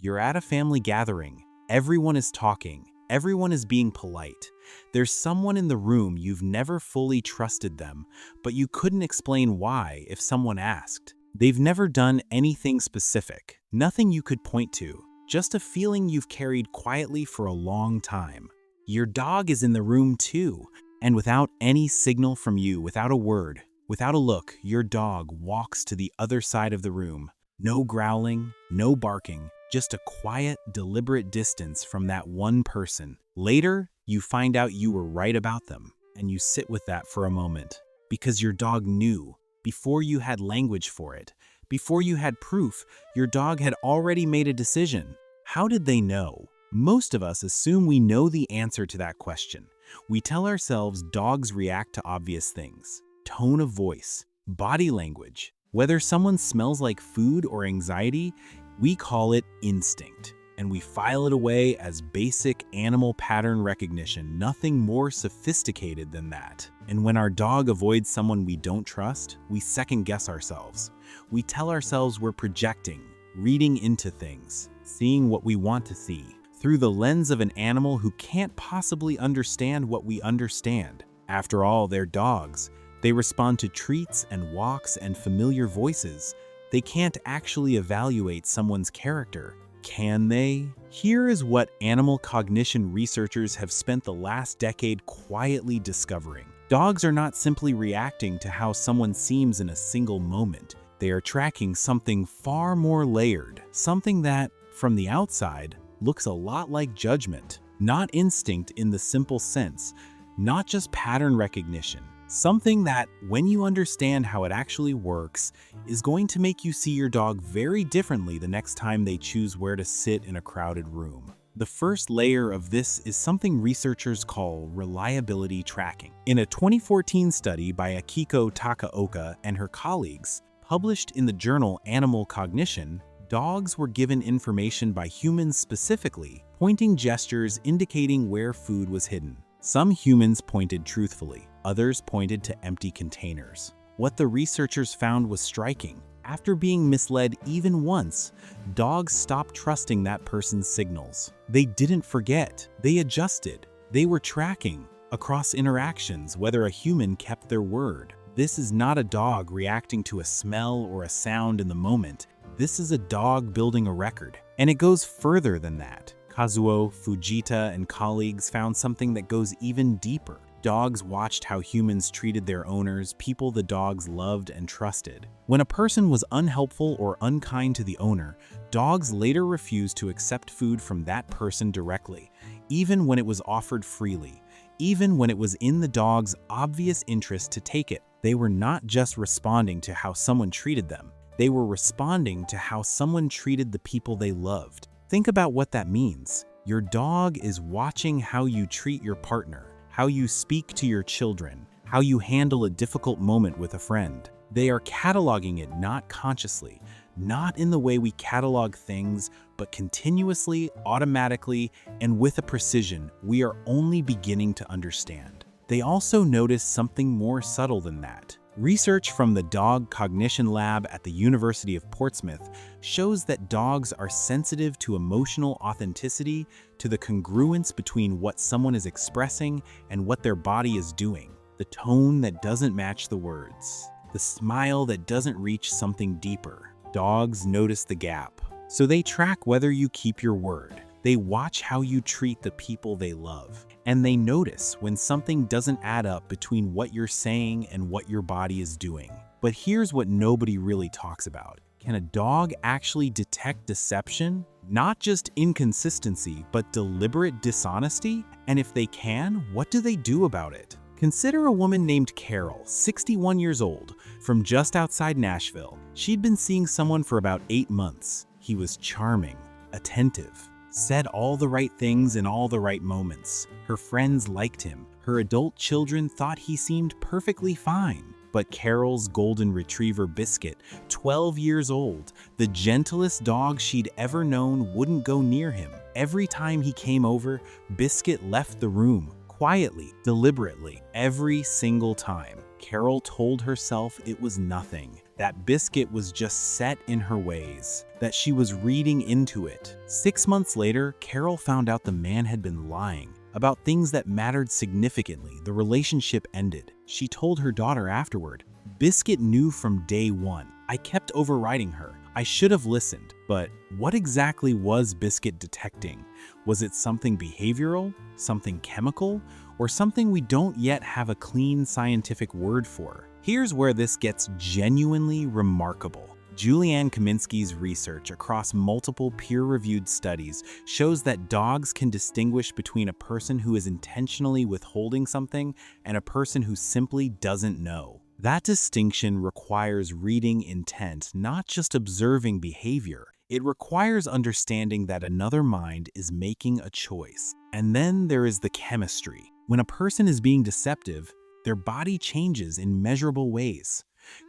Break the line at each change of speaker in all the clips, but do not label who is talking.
You're at a family gathering. Everyone is talking. Everyone is being polite. There's someone in the room you've never fully trusted them, but you couldn't explain why if someone asked. They've never done anything specific, nothing you could point to, just a feeling you've carried quietly for a long time. Your dog is in the room too, and without any signal from you, without a word, without a look, your dog walks to the other side of the room. No growling, no barking, just a quiet, deliberate distance from that one person. Later, you find out you were right about them, and you sit with that for a moment. Because your dog knew, before you had language for it, before you had proof, your dog had already made a decision. How did they know? Most of us assume we know the answer to that question. We tell ourselves dogs react to obvious things. Tone of voice, body language. Whether someone smells like food or anxiety, we call it instinct, and we file it away as basic animal pattern recognition, nothing more sophisticated than that. And when our dog avoids someone we don't trust, we second-guess ourselves. We tell ourselves we're projecting, reading into things, seeing what we want to see, through the lens of an animal who can't possibly understand what we understand. After all, they're dogs. They respond to treats and walks and familiar voices. They can't actually evaluate someone's character. Can they? Here is what animal cognition researchers have spent the last decade quietly discovering. Dogs are not simply reacting to how someone seems in a single moment. They are tracking something far more layered, something that, from the outside, looks a lot like judgment. Not instinct in the simple sense, not just pattern recognition. Something that, when you understand how it actually works, is going to make you see your dog very differently the next time they choose where to sit in a crowded room. The first layer of this is something researchers call reliability tracking. In a 2014 study by Akiko Takaoka and her colleagues, published in the journal Animal Cognition, dogs were given information by humans specifically, pointing gestures indicating where food was hidden. Some humans pointed truthfully. Others pointed to empty containers. What the researchers found was striking. After being misled even once, dogs stopped trusting that person's signals. They didn't forget. They adjusted. They were tracking across interactions whether a human kept their word. This is not a dog reacting to a smell or a sound in the moment. This is a dog building a record. And it goes further than that. Kazuo, Fujita, and colleagues found something that goes even deeper. Dogs watched how humans treated their owners, people the dogs loved and trusted. When a person was unhelpful or unkind to the owner, dogs later refused to accept food from that person directly, even when it was offered freely, even when it was in the dog's obvious interest to take it. They were not just responding to how someone treated them, they were responding to how someone treated the people they loved. Think about what that means. Your dog is watching how you treat your partner, how you speak to your children, how you handle a difficult moment with a friend. They are cataloging it not consciously, not in the way we catalog things, but continuously, automatically, and with a precision we are only beginning to understand. They also notice something more subtle than that. Research from the Dog Cognition Lab at the University of Portsmouth shows that dogs are sensitive to emotional authenticity, to the congruence between what someone is expressing and what their body is doing, the tone that doesn't match the words, the smile that doesn't reach something deeper. Dogs notice the gap, so they track whether you keep your word. They watch how you treat the people they love, and they notice when something doesn't add up between what you're saying and what your body is doing. But here's what nobody really talks about. Can a dog actually detect deception? Not just inconsistency, but deliberate dishonesty? And if they can, what do they do about it? Consider a woman named Carol, 61 years old, from just outside Nashville. She'd been seeing someone for about 8 months. He was charming, attentive, said all the right things in all the right moments. Her friends liked him. Her adult children thought he seemed perfectly fine. But Carol's golden retriever Biscuit, 12 years old, the gentlest dog she'd ever known, wouldn't go near him. Every time he came over, Biscuit left the room, quietly, deliberately, every single time. Carol told herself it was nothing. that Biscuit was just set in her ways, that she was reading into it. 6 months later, Carol found out the man had been lying about things that mattered significantly. The relationship ended. She told her daughter afterward, "Biscuit knew from day one. I kept overriding her. I should have listened." But what exactly was Biscuit detecting? Was it something behavioral, something chemical, or something we don't yet have a clean scientific word for? Here's where this gets genuinely remarkable. Julianne Kaminsky's research across multiple peer-reviewed studies shows that dogs can distinguish between a person who is intentionally withholding something and a person who simply doesn't know. That distinction requires reading intent, not just observing behavior. It requires understanding that another mind is making a choice. And then there is the chemistry. When a person is being deceptive, their body changes in measurable ways.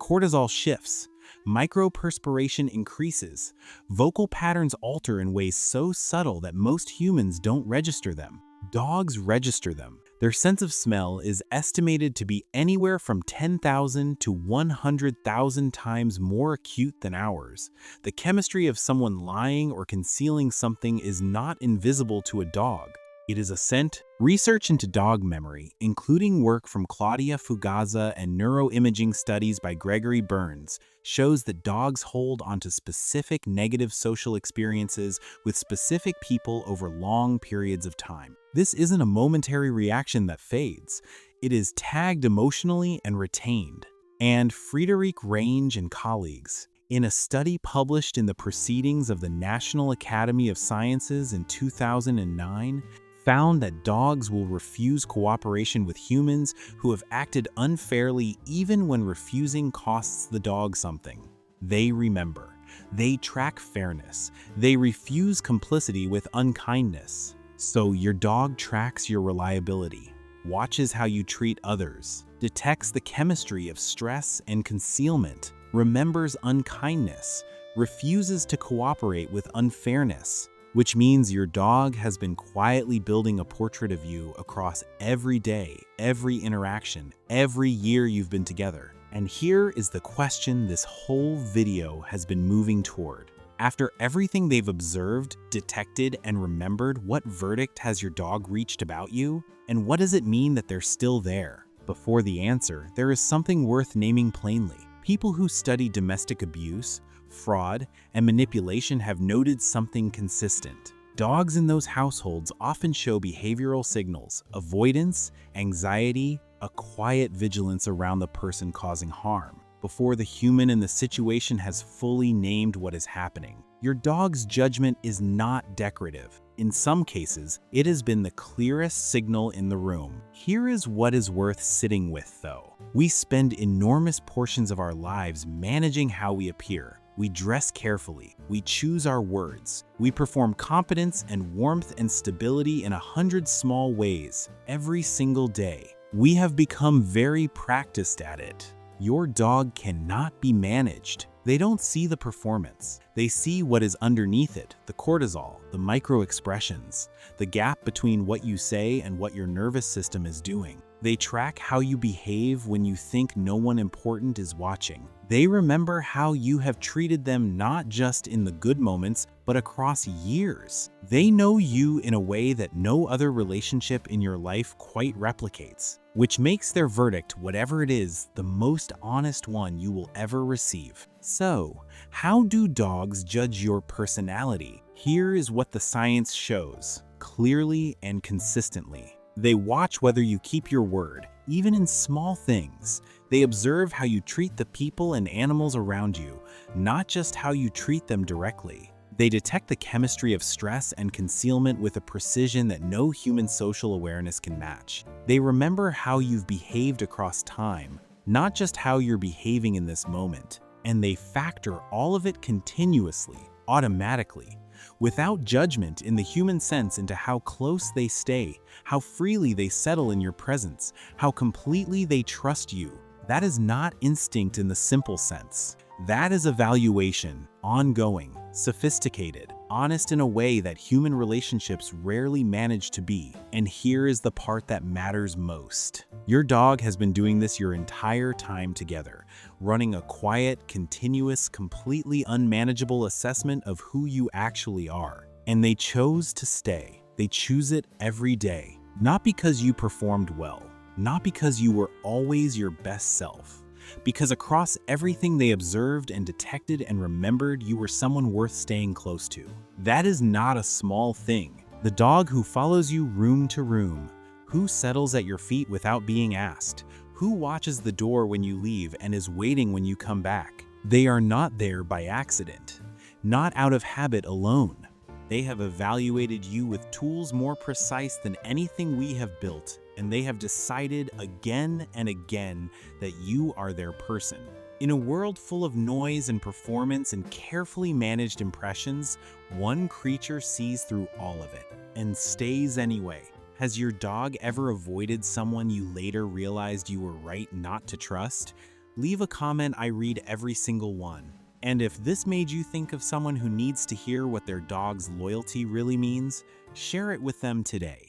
Cortisol shifts, microperspiration increases, vocal patterns alter in ways so subtle that most humans don't register them. Dogs register them. Their sense of smell is estimated to be anywhere from 10,000 to 100,000 times more acute than ours. The chemistry of someone lying or concealing something is not invisible to a dog. It is a scent. Research into dog memory, including work from Claudia Fugaza and neuroimaging studies by Gregory Burns, shows that dogs hold onto specific negative social experiences with specific people over long periods of time. This isn't a momentary reaction that fades. It is tagged emotionally and retained. And Friederike Range and colleagues, in a study published in the Proceedings of the National Academy of Sciences in 2009, found that dogs will refuse cooperation with humans who have acted unfairly even when refusing costs the dog something. They remember. They track fairness. They refuse complicity with unkindness. So your dog tracks your reliability, watches how you treat others, detects the chemistry of stress and concealment, remembers unkindness, refuses to cooperate with unfairness, which means your dog has been quietly building a portrait of you across every day, every interaction, every year you've been together. And here is the question this whole video has been moving toward. After everything they've observed, detected, and remembered, what verdict has your dog reached about you? And what does it mean that they're still there? Before the answer, there is something worth naming plainly. People who study domestic abuse, fraud, and manipulation have noted something consistent. Dogs in those households often show behavioral signals: avoidance, anxiety, a quiet vigilance around the person causing harm, before the human in the situation has fully named what is happening. Your dog's judgment is not decorative. In some cases, it has been the clearest signal in the room. Here is what is worth sitting with, though. We spend enormous portions of our lives managing how we appear. We dress carefully. We choose our words. We perform competence and warmth and stability in 100 small ways every single day. We have become very practiced at it. Your dog cannot be managed. They don't see the performance. They see what is underneath it: the cortisol, the micro expressions, the gap between what you say and what your nervous system is doing. They track how you behave when you think no one important is watching. They remember how you have treated them not just in the good moments, but across years. They know you in a way that no other relationship in your life quite replicates, which makes their verdict, whatever it is, the most honest one you will ever receive. So, how do dogs judge your personality? Here is what the science shows, clearly and consistently. They watch whether you keep your word, even in small things. They observe how you treat the people and animals around you, not just how you treat them directly. They detect the chemistry of stress and concealment with a precision that no human social awareness can match. They remember how you've behaved across time, not just how you're behaving in this moment. And they factor all of it continuously, automatically, without judgment in the human sense, into how close they stay, how freely they settle in your presence, how completely they trust you. That is not instinct in the simple sense. That is evaluation, ongoing, sophisticated. honest in a way that human relationships rarely manage to be. And here is the part that matters most. Your dog has been doing this your entire time together, running a quiet, continuous, completely unmanageable assessment of who you actually are. And they chose to stay. They choose it every day. Not because you performed well, not because you were always your best self, because across everything they observed and detected and remembered, you were someone worth staying close to. That is not a small thing. The dog who follows you room to room, who settles at your feet without being asked, who watches the door when you leave and is waiting when you come back. They are not there by accident, not out of habit alone. They have evaluated you with tools more precise than anything we have built, and they have decided again and again that you are their person. In a world full of noise and performance and carefully managed impressions, one creature sees through all of it and stays anyway. Has your dog ever avoided someone you later realized you were right not to trust? Leave a comment, I read every single one. And if this made you think of someone who needs to hear what their dog's loyalty really means, share it with them today.